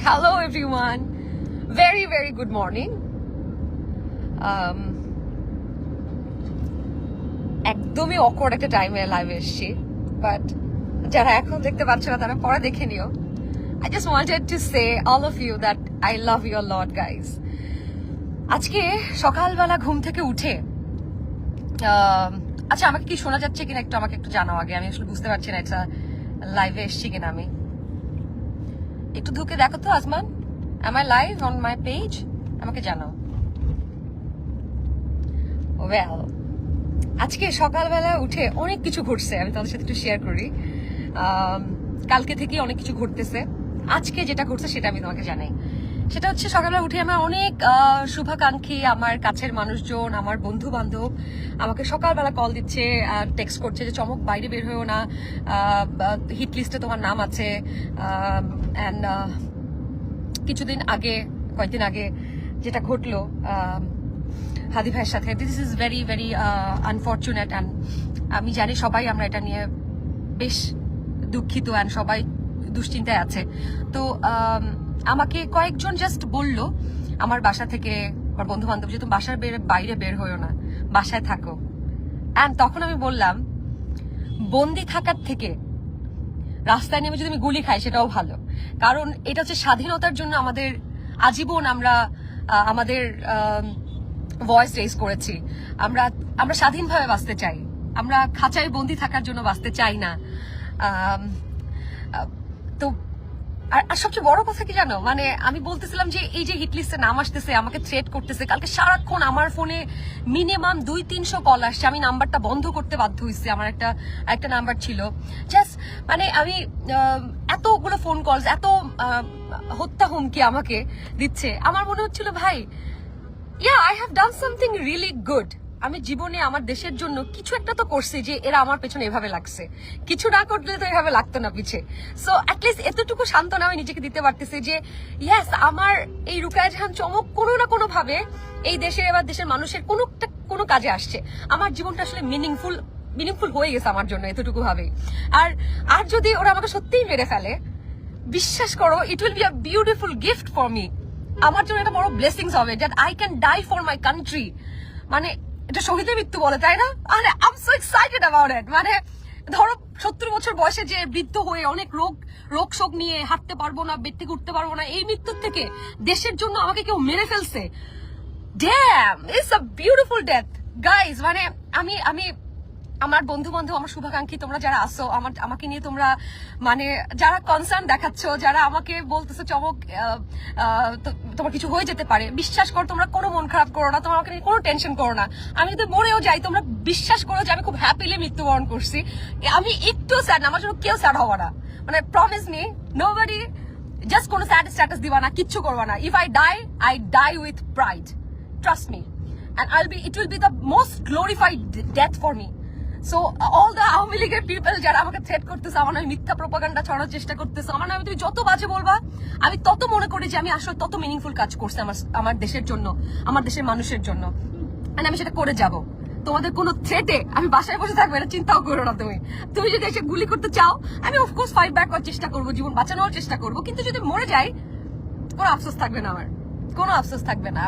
Hello everyone. Very very good morning. একদমই awkward একটা টাইমে লাইভে এসেছি, বাট যারা এখন দেখতে পাচ্ছ না তারা পরে দেখে নিও। I just wanted to say all of you that I love you a lot guys. আজকে সকালবেলা ঘুম থেকে উঠে আচ্ছা আমাকে কি শোনা যাচ্ছে কিনা একটু আমাকে একটু জানাও আগে, আমি আসলে বুঝতে পারছি না এটা লাইভে এসেছি কিনা। আমি একটু ঢুকে দেখো তো আসমান, am I live on my page? আমাকে জানাও। ওয়েল, আজকে সকালবেলা উঠে অনেক কিছু ঘটছে, আমি তোমাদের সাথে একটু শেয়ার করি। কালকে থেকে অনেক কিছু ঘটতেছে, আজকে যেটা ঘটছে সেটা আমি তোমাকে জানাই। সেটা হচ্ছে সকালবেলা উঠে আমার অনেক শুভাকাঙ্ক্ষী, আমার কাছের মানুষজন, আমার বন্ধু বান্ধব আমাকে সকালবেলা কল দিচ্ছে, টেক্সট করছে যে চমক বাইরে বের হয়েও না, হিট লিস্টে তোমার নাম আছে। অ্যান্ড কয়েকদিন আগে যেটা ঘটলো হাদি ভাইয়ের সাথে, this is very very unfortunate. And আমি জানি সবাই আমরা এটা নিয়ে বেশ দুঃখিত অ্যান্ড সবাই দুশ্চিন্তায় আছে। তো আমাকে কয়েকজন জাস্ট বলল আমার বাসা থেকে, আমার বন্ধু বান্ধব, যে তুমি বাসার বাইরে বের হয়েও না, বাসায় থাকো। অ্যান্ড তখন আমি বললাম বন্দি থাকার থেকে রাস্তায় নেমে যদি আমি গুলি খাই সেটাও ভালো, কারণ এটা হচ্ছে স্বাধীনতার জন্য আমাদের আজীবন আমরা আমাদের ভয়েস রেজ করেছি। আমরা স্বাধীনভাবে বাঁচতে চাই, আমরা খাঁচায় বন্দি থাকার জন্য বাঁচতে চাই না। তো আর সবচেয়ে বড় কথা কি জানো, মানে আমি বলতেছিলাম যে এই যে হিটলিস্টে নাম আসতেছে, আমাকে থ্রেট করতেছে, কালকে সারাক্ষণ আমার ফোনে মিনিমাম 200-300 কল আসছে। আমি নাম্বারটা বন্ধ করতে বাধ্য হয়েছি, আমার একটা নাম্বার ছিল। জাস্ট মানে আমি এতগুলো ফোন কলস, এত হত্যা হুমকি আমাকে দিচ্ছে। আমার মনে হচ্ছিল ভাই, I have done something really good. আমি জীবনে আমার দেশের জন্য কিছু একটা তো করছি যে এরা আমার পেছনে এভাবে লাগছে, কিছু না করলে তো এভাবে লাগতো না পিছে। সো অ্যাটলিস্ট এতটুকু সান্ত্বনা আমি নিজেকে দিতে পারতেছি যে ইয়েস, আমার এই রুকায়া জাহান চমক কোনো না কোনো ভাবে এই দেশের এবার দেশের মানুষের কোনো কাজে আসছে। আমার জীবনটা আসলে মিনিংফুল হয়ে গেছে আমার জন্য এতটুকু ভাবে। আর যদি ওরা আমাকে সত্যিই মেরে ফেলে, বিশ্বাস করো it will be a beautiful gift for me. আমার জন্য এটা বড় ব্লেসিংস হবে that I can die for my country. মানে এটা শহীদের মৃত্যু বলে, তাই না? আরে I am so excited about it. মানে ধরো 70 বছর বয়সে যে বৃদ্ধ হয়ে অনেক রোগ শোক নিয়ে হাঁটতে পারবো না, বেড থেকে উঠতে পারবো না, এই মৃত্যুর থেকে দেশের জন্য আমাকে কেউ মেরে ফেলছে। Damn, it's a beautiful death guys. মানে আমি আমার বন্ধু বান্ধব, আমার শুভাকাঙ্ক্ষী, তোমরা যারা আসো আমাকে নিয়ে, তোমরা মানে যারা কনসার্ন দেখাচ্ছ, যারা আমাকে বলতেছো চমক তোমার কিছু হয়ে যেতে পারে, বিশ্বাস করো তোমরা কোনো মন খারাপ করো না, তোমরা আমাকে নিয়ে কোনো টেনশন করো না। আমি যদি মরেও যাই তোমরা বিশ্বাস করো যে আমি খুব হ্যাপিলি মৃত্যুবরণ করছি। আমি একটু স্যাড না, আমার জন্য কেউ স্যাড হবো না। মানে প্রমিস মি, নোবডি, জাস্ট কোনো স্যাড স্ট্যাটাস দিবা না, কিচ্ছু করবা না। If I die with pride, trust me, and it will be the most glorified death for me. So all the Awami লীগের পিপল যারা আমাকে থ্রেট করতেছে, আমার নামে মিথ্যা প্রপাগান্ডা ছড়ানোর চেষ্টা করতেছে, আমার নামে তুমি যত বাজে বলবা, আমি তত মনে করি যে আমি আসলে তত মিনিংফুল কাজ করছি আমার দেশের জন্য, আমার দেশের মানুষের জন্য। আর আমি সেটা করে যাব। তোমাদের কোনো থ্রেটে আমি বাসায় বসে থাকবো এটা চিন্তাও করো না। তুমি যদি এসে গুলি করতে চাও, আমি অফকোর্স ফাইট ব্যাক করার চেষ্টা করবো, জীবন বাঁচানোর চেষ্টা করবো, কিন্তু যদি মরে যাই কোনো আফসোস থাকবে না, আমার কোনো আফসোস থাকবে না।